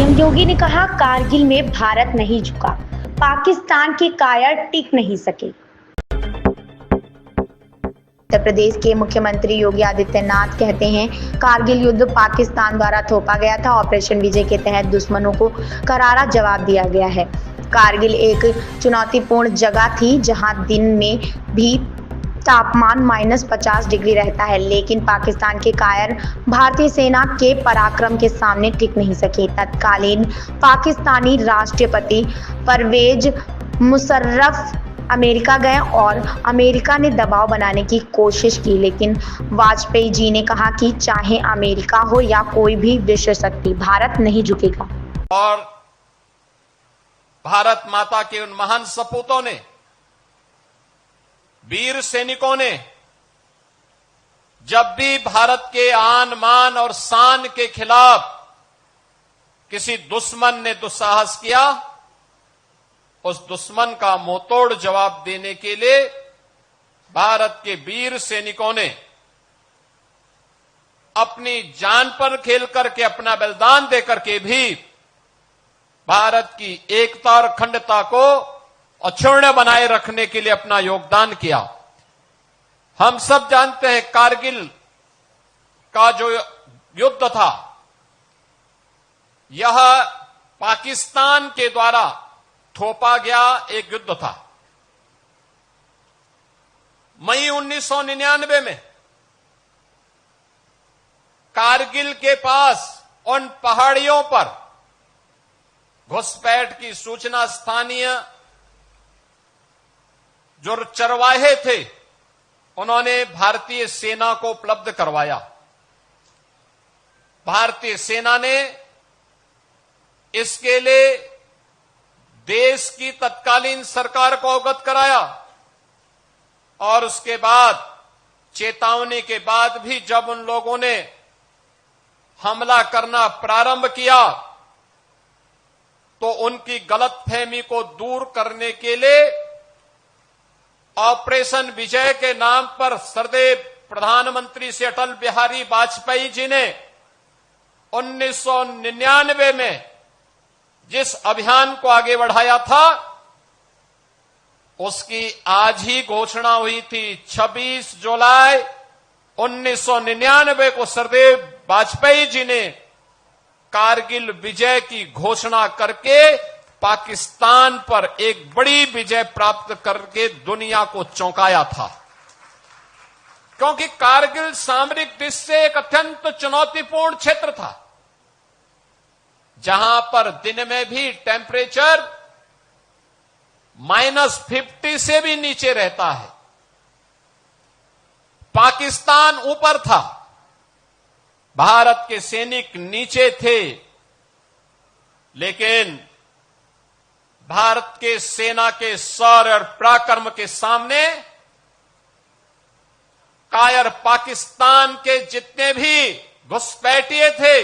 CM योगी ने कहा, कारगिल में भारत नहीं झुका, पाकिस्तान के कायर टिक नहीं सके। उत्तर प्रदेश के मुख्यमंत्री योगी आदित्यनाथ कहते हैं, कारगिल युद्ध पाकिस्तान द्वारा थोपा गया था। ऑपरेशन विजय के तहत दुश्मनों को करारा जवाब दिया गया है। कारगिल एक चुनौतीपूर्ण जगह थी, जहां दिन में भी तापमान -50 डिग्री रहता है, लेकिन पाकिस्तान के कायर भारतीय सेना के पराक्रम के सामने टिक नहीं सके। तत्कालीन पाकिस्तानी राष्ट्रपति परवेज मुशर्रफ अमेरिका गए और अमेरिका ने दबाव बनाने की कोशिश की, लेकिन वाजपेयी जी ने कहा कि चाहे अमेरिका हो या कोई भी विश्व शक्ति, भारत नहीं झुकेगा। और भारत माता के उन महान सपूतों ने, वीर सैनिकों ने जब भी भारत के आन मान और शान के खिलाफ किसी दुश्मन ने दुस्साहस किया, उस दुश्मन का मुंहतोड़ जवाब देने के लिए भारत के वीर सैनिकों ने अपनी जान पर खेल करके, अपना बलिदान देकर के भी भारत की एकता और अखंडता को अक्षुण्ण बनाए रखने के लिए अपना योगदान किया। हम सब जानते हैं, कारगिल का जो युद्ध था, यह पाकिस्तान के द्वारा थोपा गया एक युद्ध था। मई 1999 में कारगिल के पास उन पहाड़ियों पर घुसपैठ की सूचना स्थानीय जो चरवाहे थे, उन्होंने भारतीय सेना को उपलब्ध करवाया। भारतीय सेना ने इसके लिए देश की तत्कालीन सरकार को अवगत कराया और उसके बाद चेतावनी के बाद भी जब उन लोगों ने हमला करना प्रारंभ किया, तो उनकी गलतफहमी को दूर करने के लिए ऑपरेशन विजय के नाम पर सदैव प्रधानमंत्री से अटल बिहारी वाजपेयी जी ने 1999 में जिस अभियान को आगे बढ़ाया था, उसकी आज ही घोषणा हुई थी। 26 जुलाई 1999 को सरदेव वाजपेयी जी ने कारगिल विजय की घोषणा करके पाकिस्तान पर एक बड़ी विजय प्राप्त करके दुनिया को चौंकाया था। क्योंकि कारगिल सामरिक दृष्टि से एक अत्यंत चुनौतीपूर्ण क्षेत्र था, जहां पर दिन में भी टेम्परेचर -50 से भी नीचे रहता है। पाकिस्तान ऊपर था, भारत के सैनिक नीचे थे, लेकिन भारत के सेना के शौर्य और पराक्रम के सामने कायर पाकिस्तान के जितने भी घुसपैठिए थे,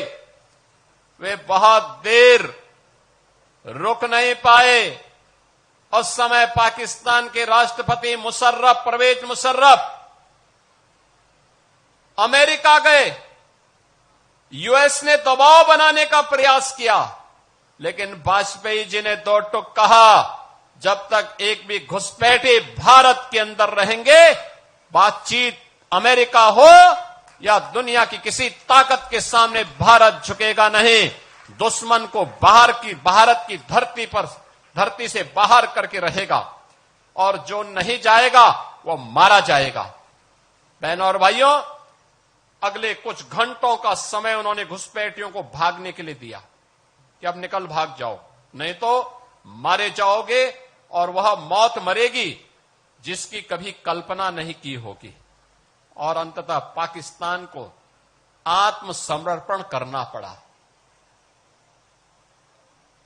वे बहुत देर रुक नहीं पाए। उस समय पाकिस्तान के राष्ट्रपति परवेज मुशर्रफ अमेरिका गए, यूएस ने दबाव बनाने का प्रयास किया, लेकिन वाजपेयी जी ने दो टूक कहा, जब तक एक भी घुसपैठे भारत के अंदर रहेंगे, बातचीत अमेरिका हो या दुनिया की किसी ताकत के सामने भारत झुकेगा नहीं। दुश्मन को भारत की धरती से बाहर करके रहेगा और जो नहीं जाएगा वो मारा जाएगा। बहनों और भाइयों, अगले कुछ घंटों का समय उन्होंने घुसपैठियों को भागने के लिए दिया कि अब निकल भाग जाओ, नहीं तो मारे जाओगे और वह मौत मरेगी जिसकी कभी कल्पना नहीं की होगी। और अंततः पाकिस्तान को आत्मसमर्पण करना पड़ा,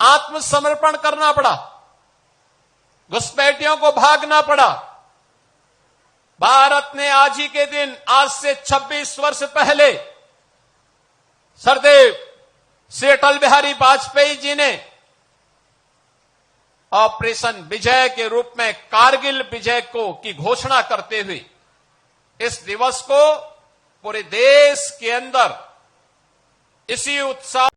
आत्मसमर्पण करना पड़ा, घुसपैठियों को भागना पड़ा। भारत ने आज ही के दिन, आज से 26 वर्ष पहले, सरदेव श्री अटल बिहारी वाजपेयी जी ने ऑपरेशन विजय के रूप में कारगिल विजय की घोषणा करते हुए इस दिवस को पूरे देश के अंदर इसी उत्साह